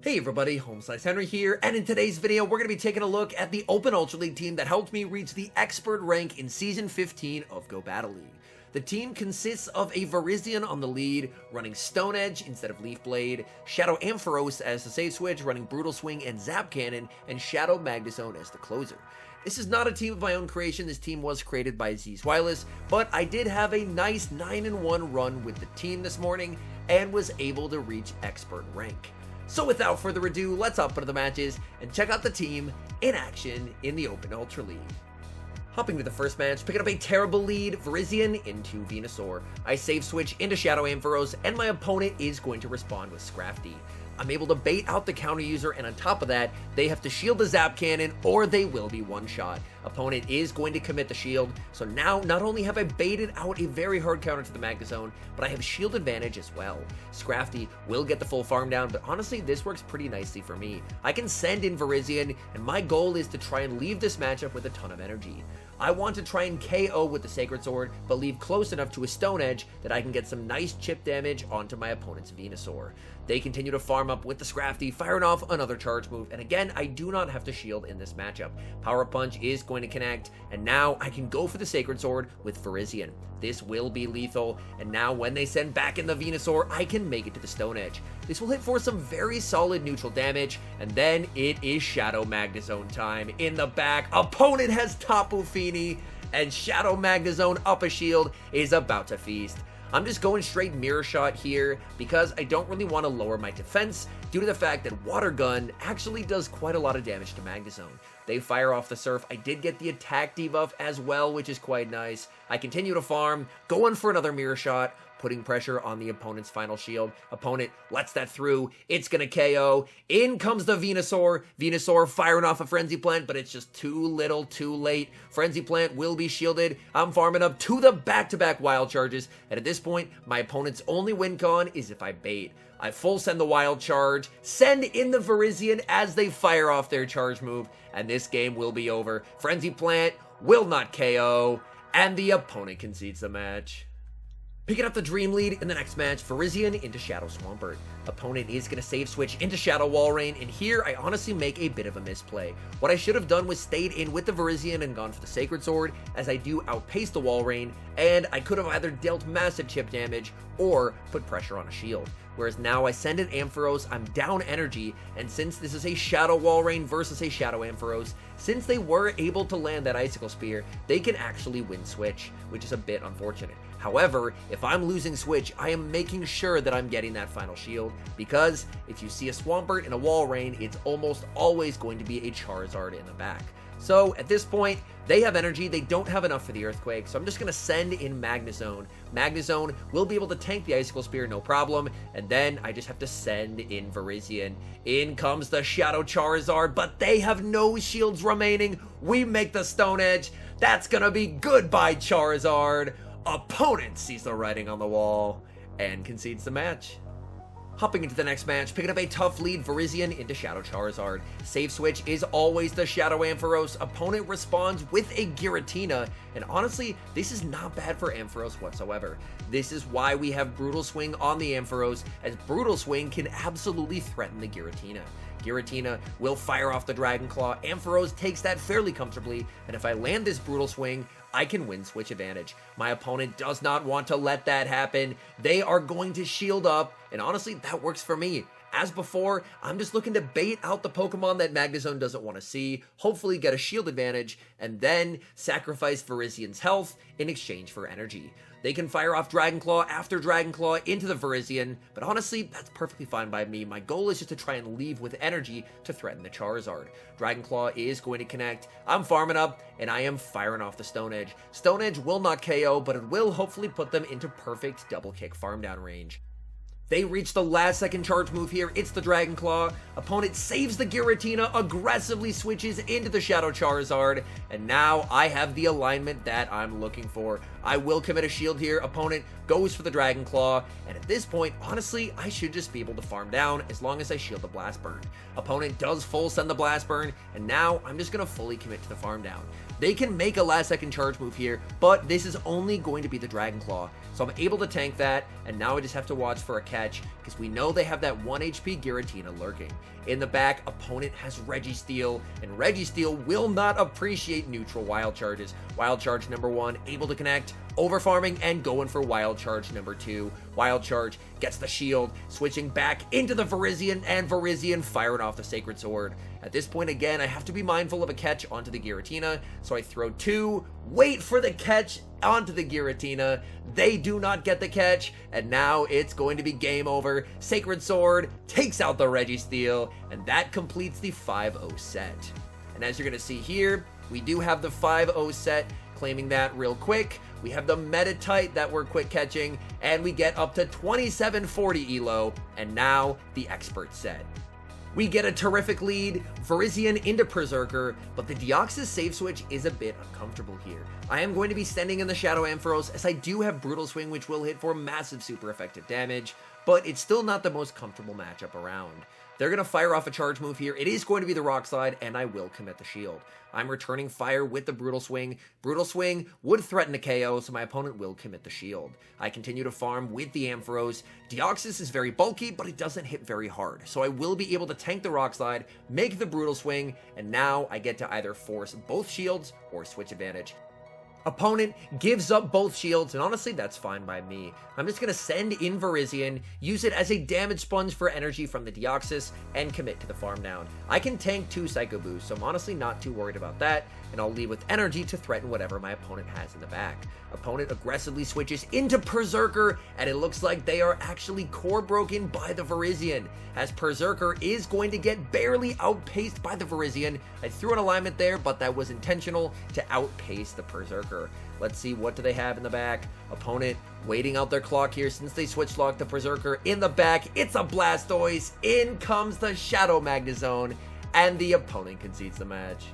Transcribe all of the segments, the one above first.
Hey everybody, HomeSliceHenry here, and in today's video we're going to be taking a look at the Open Ultra League team that helped me reach the Expert rank in Season 15 of Go Battle League. The team consists of a Virizion on the lead, running Stone Edge instead of Leaf Blade, Shadow AMPHAROS as the save switch, running Brutal Swing and ZAP Cannon, and Shadow Magnezone as the closer. This is not a team of my own creation. This team was created by Z's Wireless, but I did have a nice 9-1 run with the team this morning and was able to reach Expert rank. So without further ado, let's hop into the matches and check out the team in action in the Open Ultra League. Hopping to the first match, picking up a terrible lead, Virizion into Venusaur. I save switch into Shadow Ampharos, and my opponent is going to respond with Scrafty. I'm able to bait out the counter user, and on top of that, they have to shield the Zap Cannon or they will be one-shot. Opponent is going to commit the shield, so now not only have I baited out a very hard counter to the Magnezone, but I have shield advantage as well. Scrafty will get the full farm down, but honestly, this works pretty nicely for me. I can send in Virizion, and my goal is to try and leave this matchup with a ton of energy. I want to try and KO with the Sacred Sword, but leave close enough to a Stone Edge that I can get some nice chip damage onto my opponent's Venusaur. They continue to farm up with the Scrafty, firing off another charge move, and again, I do not have to shield in this matchup. Power Punch is going to connect, and now I can go for the Sacred Sword with Virizion. This will be lethal, and now when they send back in the Venusaur, I can make it to the Stone Edge. This will hit for some very solid neutral damage, and then it is Shadow Magnezone time. In the back, opponent has Tapu Fini, and Shadow Magnezone up a shield is about to feast. I'm just going straight Mirror Shot here because I don't really want to lower my defense due to the fact that Water Gun actually does quite a lot of damage to Magnezone. They fire off the Surf. I did get the attack debuff as well, which is quite nice. I continue to farm, going for another Mirror Shot, putting pressure on the opponent's final shield. Opponent lets that through. It's going to KO. In comes the Venusaur. Venusaur firing off a Frenzy Plant, but it's just too little, too late. Frenzy Plant will be shielded. I'm farming up to the back-to-back Wild Charges, and at this point, my opponent's only win con is if I bait. I full send the Wild Charge, send in the Virizion as they fire off their charge move, and this game will be over. Frenzy Plant will not KO, and the opponent concedes the match. Picking up the Dream Lead in the next match, Virizion into Shadow Swampert. Opponent is going to save switch into Shadow Walrein, and here I honestly make a bit of a misplay. What I should have done was stayed in with the Virizion and gone for the Sacred Sword, as I do outpace the Walrein, and I could have either dealt massive chip damage or put pressure on a shield. Whereas now I send in Ampharos, I'm down energy, and since this is a Shadow Walrein versus a Shadow Ampharos, since they were able to land that Icicle Spear, they can actually win switch, which is a bit unfortunate. However, if I'm losing switch, I am making sure that I'm getting that final shield, because if you see a Swampert and a Walrein, it's almost always going to be a Charizard in the back. So at this point, they have energy, they don't have enough for the Earthquake, so I'm just going to send in Magnezone. Magnezone will be able to tank the Icicle Spear, no problem, and then I just have to send in Virizion. In comes the Shadow Charizard, but they have no shields remaining. We make the Stone Edge. That's going to be goodbye, Charizard. Opponent sees the writing on the wall and concedes the match. Hopping into the next match, picking up a tough lead, Virizion into Shadow Charizard. Save switch is always the Shadow Ampharos. Opponent responds with a Giratina, and honestly, this is not bad for Ampharos whatsoever. This is why we have Brutal Swing on the Ampharos, as Brutal Swing can absolutely threaten the Giratina. Giratina will fire off the Dragon Claw. Ampharos takes that fairly comfortably, and if I land this Brutal Swing, I can win switch advantage. My opponent does not want to let that happen. They are going to shield up, and honestly, that works for me. As before, I'm just looking to bait out the Pokemon that Magnezone doesn't want to see, hopefully get a shield advantage, and then sacrifice Virizion's health in exchange for energy. They can fire off Dragon Claw after Dragon Claw into the Virizion, but honestly, that's perfectly fine by me. My goal is just to try and leave with energy to threaten the Charizard. Dragon Claw is going to connect. I'm farming up, and I am firing off the Stone Edge. Stone Edge will not KO, but it will hopefully put them into perfect double kick farm down range. They reach the last second charge move here. It's the Dragon Claw. Opponent saves the Giratina, aggressively switches into the Shadow Charizard, and now I have the alignment that I'm looking for. I will commit a shield here. Opponent goes for the Dragon Claw, and at this point, honestly, I should just be able to farm down as long as I shield the Blast Burn. Opponent does full send the Blast Burn, and now I'm just going to fully commit to the farm down. They can make a last second charge move here, but this is only going to be the Dragon Claw. So I'm able to tank that, and now I just have to watch for a catch, because we know they have that 1 HP Giratina lurking. In the back, opponent has Registeel, and Registeel will not appreciate neutral Wild Charges. Wild Charge number 1, able to connect, overfarming, and going for Wild Charge number 2. Wild Charge gets the shield, switching back into the Virizion, and Virizion firing off the Sacred Sword. At this point, again, I have to be mindful of a catch onto the Giratina, so I throw 2, wait for the catch onto the Giratina. They do not get the catch, and now it's going to be game over. Sacred Sword takes out the Registeel, and that completes the 5-0 set. And as you're going to see here, we do have the 5-0 set, claiming that real quick. We have the Metatite that we're quick catching, and we get up to 2740 elo, and now the Expert set. We get a terrific lead, Virizion into Berserker, but the Deoxys save switch is a bit uncomfortable here. I am going to be sending in the Shadow Ampharos, as I do have Brutal Swing, which will hit for massive super effective damage, but it's still not the most comfortable matchup around. They're going to fire off a charge move here. It is going to be the Rock Slide, and I will commit the shield. I'm returning fire with the Brutal Swing. Brutal Swing would threaten a KO, so my opponent will commit the shield. I continue to farm with the Ampharos. Deoxys is very bulky, but it doesn't hit very hard, so I will be able to tank the Rock Slide, make the Brutal Swing, and now I get to either force both shields or switch advantage. Opponent gives up both shields, and honestly, that's fine by me. I'm just going to send in Virizion, use it as a damage sponge for energy from the Deoxys, and commit to the farm down. I can tank 2 Psycho Boosts, so I'm honestly not too worried about that, and I'll leave with energy to threaten whatever my opponent has in the back. Opponent aggressively switches into Berserker, and it looks like they are actually core broken by the Virizion, as Berserker is going to get barely outpaced by the Virizion. I threw an alignment there, but that was intentional to outpace the Berserker. Let's see, what do they have in the back? Opponent waiting out their clock here since they switch locked the Berserker. In the back, it's a Blastoise. In comes the Shadow Magnezone, and the opponent concedes the match.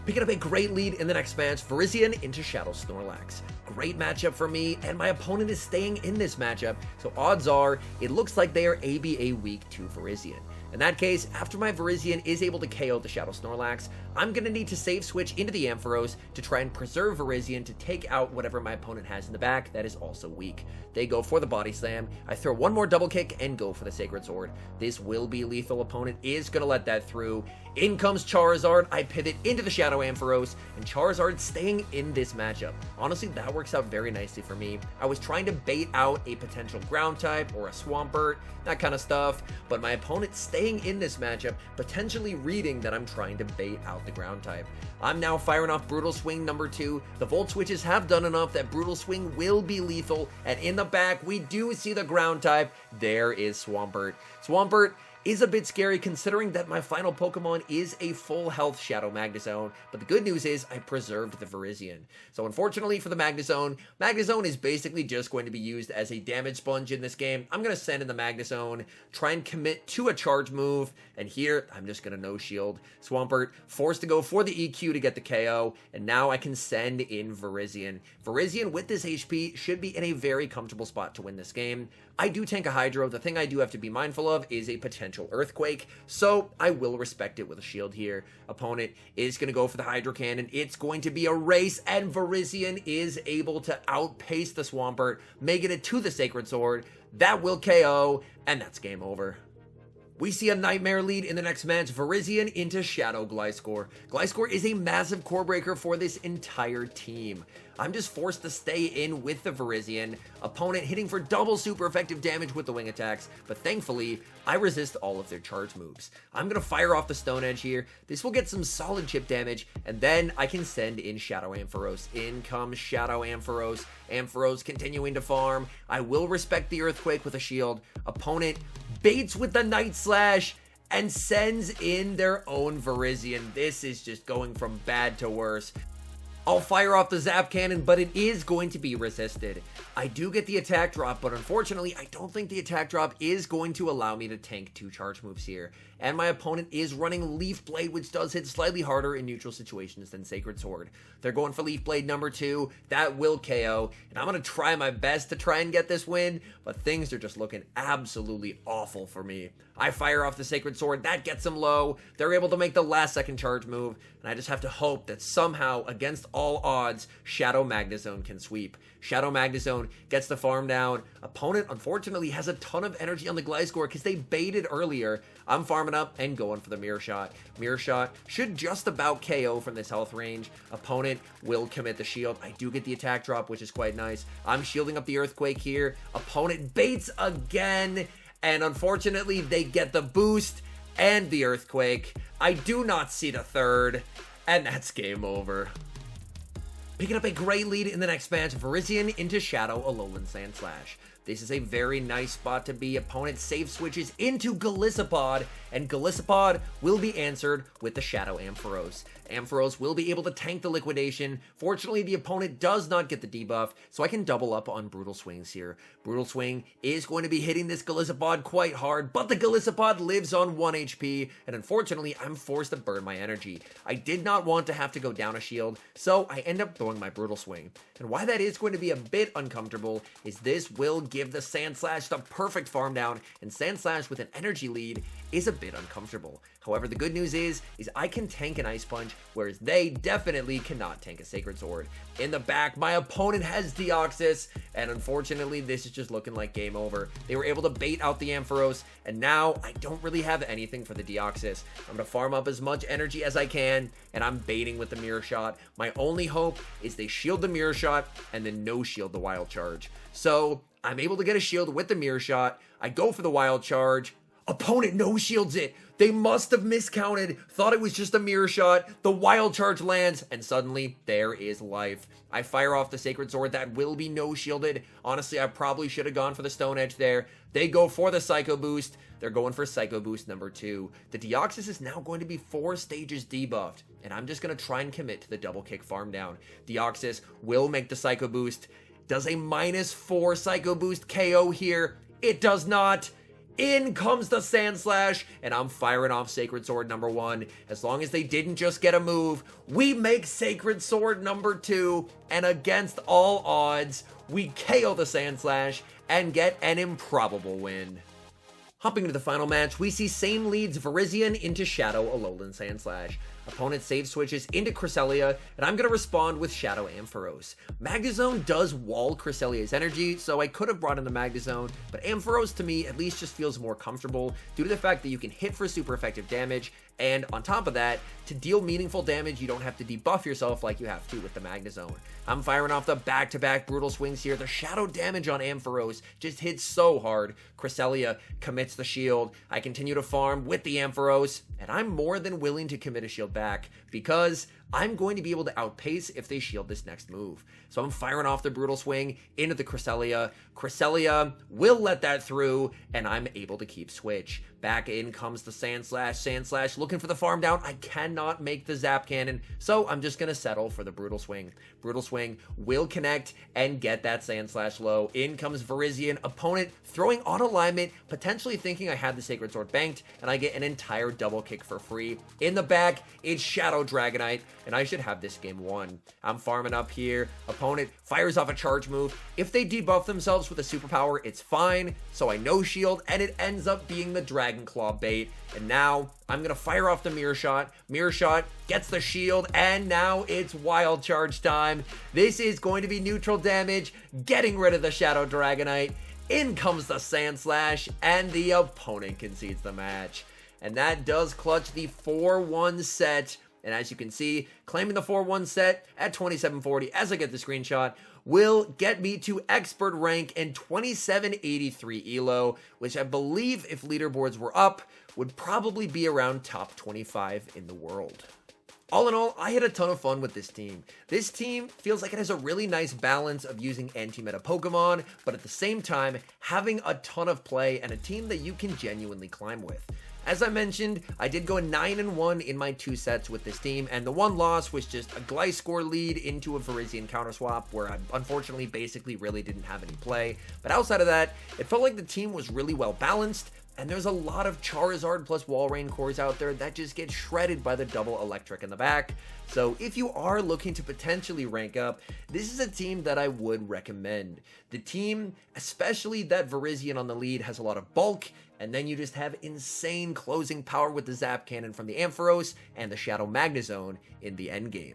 Picking up a great lead in the next match, Virizion into Shadow Snorlax. Great matchup for me, and my opponent is staying in this matchup, so odds are, it looks like they are ABA weak to Virizion. In that case, after my Virizion is able to KO the Shadow Snorlax, I'm going to need to save switch into the Ampharos to try and preserve Virizion to take out whatever my opponent has in the back that is also weak. They go for the Body Slam, I throw one more double kick and go for the Sacred Sword. This will be lethal, opponent is going to let that through. In comes Charizard, I pivot into the Shadow Ampharos, and Charizard staying in this matchup. Honestly, that works out very nicely for me. I was trying to bait out a potential ground type or a Swampert, that kind of stuff, but my opponent staying in this matchup, potentially reading that I'm trying to bait out the ground type. I'm now firing off Brutal Swing number 2. The Volt Switches have done enough that Brutal Swing will be lethal, and in the back, we do see the ground type. There is Swampert. Swampert is a bit scary considering that my final Pokemon is a full health Shadow Magnezone, but the good news is I preserved the Virizion. So unfortunately for the Magnezone, Magnezone is basically just going to be used as a damage sponge in this game. I'm going to send in the Magnezone, try and commit to a charge move, and here I'm just going to no shield. Swampert forced to go for the EQ to get the KO, and now I can send in Virizion. Virizion with this HP should be in a very comfortable spot to win this game. I do tank a Hydro. The thing I do have to be mindful of is a potential Earthquake, so I will respect it with a shield here. Opponent is going to go for the Hydro Cannon. It's going to be a race, and Virizion is able to outpace the Swampert, making it to the Sacred Sword. That will KO, and that's game over. We see a Nightmare lead in the next match, Virizion into Shadow Gliscor. Gliscor is a massive core breaker for this entire team. I'm just forced to stay in with the Virizion. Opponent hitting for double super effective damage with the wing attacks, but thankfully, I resist all of their charge moves. I'm going to fire off the Stone Edge here. This will get some solid chip damage, and then I can send in Shadow Ampharos. In comes Shadow Ampharos. Ampharos continuing to farm. I will respect the Earthquake with a shield. Opponent baits with the Night Slash and sends in their own Virizion. This is just going from bad to worse. I'll fire off the Zap Cannon, but it is going to be resisted. I do get the attack drop, but unfortunately, I don't think the attack drop is going to allow me to tank 2 charge moves here. And my opponent is running Leaf Blade, which does hit slightly harder in neutral situations than Sacred Sword. They're going for Leaf Blade number 2. That will KO, and I'm going to try my best to try and get this win, but things are just looking absolutely awful for me. I fire off the Sacred Sword. That gets them low. They're able to make the last second charge move, and I just have to hope that somehow, against all odds, Shadow Magnezone can sweep. Shadow Magnezone gets the farm down. Opponent, unfortunately, has a ton of energy on the Gliscor because they baited earlier. I'm farming up and going for the Mirror Shot. Mirror Shot should just about KO from this health range. Opponent will commit the shield. I do get the attack drop, which is quite nice. I'm shielding up the Earthquake here. Opponent baits again, and unfortunately, they get the boost and the Earthquake. I do not see the third, and that's game over. Picking up a great lead in the next match, Virizion into Shadow Alolan Sandslash. This is a very nice spot to be. Opponent safe switches into Golisopod, and Golisopod will be answered with the Shadow Ampharos. Ampharos will be able to tank the liquidation. Fortunately, the opponent does not get the debuff, so I can double up on Brutal Swings here. Brutal Swing is going to be hitting this Golisopod quite hard, but the Golisopod lives on 1 HP, and unfortunately, I'm forced to burn my energy. I did not want to have to go down a shield, so I end up throwing my Brutal Swing. And why that is going to be a bit uncomfortable is this will give the Sandslash the perfect farm down, and Sandslash with an energy lead is a bit uncomfortable. However, the good news is I can tank an Ice Punch, whereas they definitely cannot tank a Sacred Sword. In the back, my opponent has Deoxys, and unfortunately, this is just looking like game over. They were able to bait out the Ampharos, and now I don't really have anything for the Deoxys. I'm going to farm up as much energy as I can, and I'm baiting with the Mirror Shot. My only hope is they shield the Mirror Shot, and then no shield the Wild Charge. So I'm able to get a shield with the Mirror Shot. I go for the Wild Charge. Opponent no shields it. They must have miscounted, thought it was just a Mirror Shot. The Wild Charge lands, and suddenly there is life. I fire off the Sacred Sword. That will be no shielded. Honestly, I probably should have gone for the Stone Edge there. They go for the Psycho Boost. They're going for Psycho Boost number 2. The Deoxys is now going to be 4 stages debuffed, and I'm just going to try and commit to the double kick farm down. Deoxys will make the Psycho Boost. Does a -4 Psycho Boost KO here? It does not. In comes the Sandslash, and I'm firing off Sacred Sword number 1. As long as they didn't just get a move, we make Sacred Sword number 2, and against all odds, we KO the Sandslash and get an improbable win. Hopping into the final match, we see same leads Virizion into Shadow Alolan Sandslash. Opponent save switches into Cresselia, and I'm going to respond with Shadow Ampharos. Magnezone does wall Cresselia's energy, so I could have brought in the Magnezone, but Ampharos to me at least just feels more comfortable due to the fact that you can hit for super effective damage, and on top of that, to deal meaningful damage, you don't have to debuff yourself like you have to with the Magnezone. I'm firing off the back-to-back Brutal Swings here. The shadow damage on Ampharos just hits so hard. Cresselia commits the shield. I continue to farm with the Ampharos, and I'm more than willing to commit a shield back because I'm going to be able to outpace if they shield this next move. So I'm firing off the Brutal Swing into the Cresselia. Cresselia will let that through, and I'm able to keep switch. Back in comes the Sandslash. Sandslash looking for the farm down. I cannot make the Zap Cannon, so I'm just going to settle for the Brutal Swing. Brutal Swing will connect and get that Sandslash low. In comes Virizion. Opponent throwing on alignment, potentially thinking I had the Sacred Sword banked, and I get an entire double kick for free. In the back, it's Shadow Dragonite, and I should have this game won. I'm farming up here. Opponent fires off a charge move. If they debuff themselves with a superpower, it's fine, so I no shield, and it ends up being the Dragon Claw bait. And now I'm going to fire off the Mirror Shot. Mirror Shot gets the shield, and now it's Wild Charge time. This is going to be neutral damage, getting rid of the Shadow Dragonite. In comes the Sandslash, and the opponent concedes the match. And that does clutch the 4-1 set. And as you can see, claiming the 4-1 set at 2740 as I get the screenshot will get me to expert rank and 2783 elo, which I believe if leaderboards were up would probably be around top 25 in the world. All in all, I had a ton of fun with this team. This team feels like it has a really nice balance of using anti-meta Pokemon, but at the same time, having a ton of play and a team that you can genuinely climb with. As I mentioned, I did go 9-1 in my 2 sets with this team, and the one loss was just a Gliscor lead into a Virizion counter swap where I unfortunately basically really didn't have any play. But outside of that, it felt like the team was really well balanced, and there's a lot of Charizard plus Walrein cores out there that just get shredded by the double electric in the back. So if you are looking to potentially rank up, this is a team that I would recommend. The team, especially that Virizion on the lead, has a lot of bulk, and then you just have insane closing power with the ZAP cannon from the Ampharos and the Shadow Magnezone in the endgame.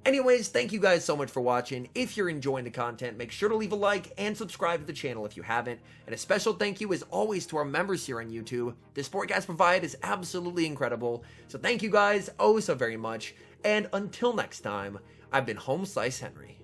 Anyways, thank you guys so much for watching. If you're enjoying the content, make sure to leave a like and subscribe to the channel if you haven't. And a special thank you as always to our members here on YouTube. The support you guys provide is absolutely incredible. So thank you guys oh so very much. And until next time, I've been HomeSliceHenry.